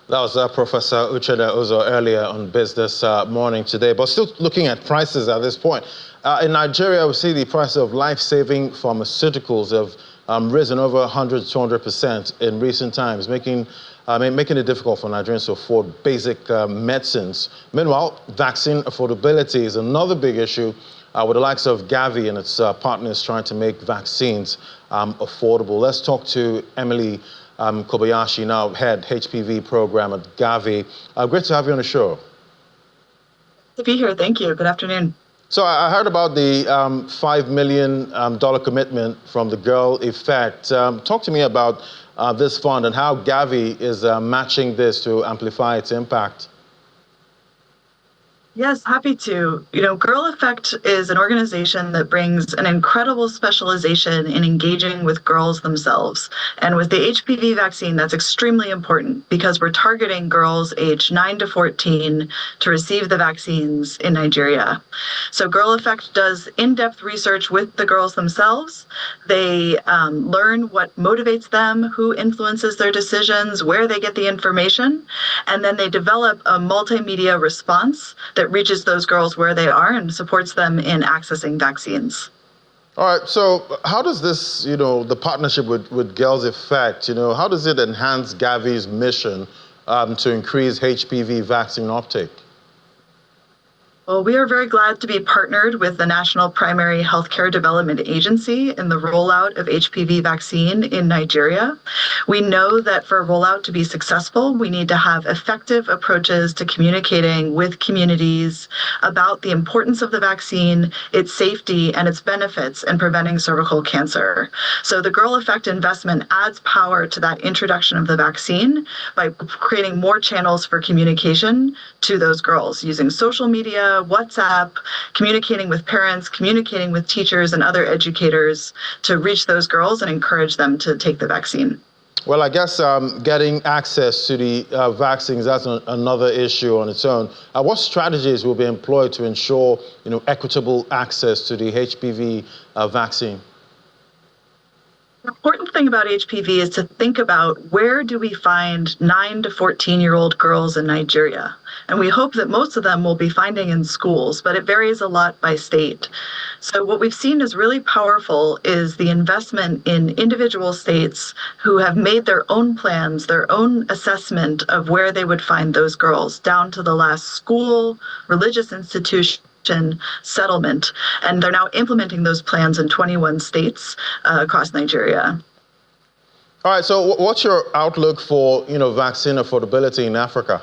That was Professor Uchenna Uzo earlier on Business Morning today. But still looking at prices at this point. In Nigeria, we see the price of life-saving pharmaceuticals have risen over 100 to 200% in recent times, making it difficult for Nigerians to afford basic medicines. Meanwhile, vaccine affordability is another big issue with the likes of GAVI and its partners trying to make vaccines affordable. Let's talk to Emily Kobayashi, now head HPV program at GAVI. Great to have you on the show. To be here, thank you. Good afternoon. So I heard about the $5 million commitment from the Girl Effect. Talk to me about this fund and how GAVI is matching this to amplify its impact. Yes, happy to. Girl Effect is an organization that brings an incredible specialization in engaging with girls themselves. And with the HPV vaccine, that's extremely important because we're targeting girls aged 9 to 14 to receive the vaccines in Nigeria. So Girl Effect does in-depth research with the girls themselves. They learn what motivates them, who influences their decisions, where they get the information, and then they develop a multimedia response that reaches those girls where they are and supports them in accessing vaccines. All right, so how does this, the partnership with Girls Effect, how does it enhance GAVI's mission to increase HPV vaccine uptake? Well, we are very glad to be partnered with the National Primary Healthcare Development Agency in the rollout of HPV vaccine in Nigeria. We know that for a rollout to be successful, we need to have effective approaches to communicating with communities about the importance of the vaccine, its safety, and its benefits in preventing cervical cancer. So the Girl Effect investment adds power to that introduction of the vaccine by creating more channels for communication to those girls using social media, WhatsApp, communicating with parents, communicating with teachers and other educators to reach those girls and encourage them to take the vaccine. Well, I guess getting access to the vaccines, that's another issue on its own. What strategies will be employed to ensure equitable access to the HPV vaccine? The important thing about HPV is to think about where do we find 9 to 14-year-old girls in Nigeria? And we hope that most of them will be finding in schools, but it varies a lot by state. So what we've seen is really powerful is the investment in individual states who have made their own plans, their own assessment of where they would find those girls, down to the last school, religious institution, settlement, and they're now implementing those plans in 21 states across Nigeria. All right, so what's your outlook for vaccine affordability in Africa?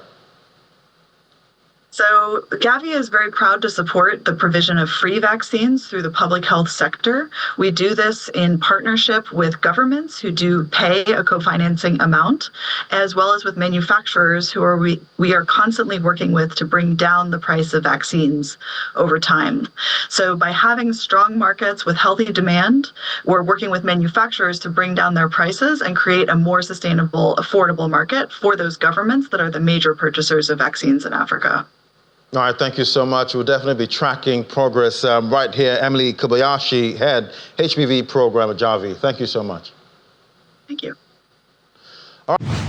So GAVI is very proud to support the provision of free vaccines through the public health sector. We do this in partnership with governments who do pay a co-financing amount, as well as with manufacturers who we are constantly working with to bring down the price of vaccines over time. So by having strong markets with healthy demand, we're working with manufacturers to bring down their prices and create a more sustainable, affordable market for those governments that are the major purchasers of vaccines in Africa. All right, thank you so much. We'll definitely be tracking progress right here. Emily Kobayashi, head HPV program at GAVI. Thank you so much. Thank you. All right.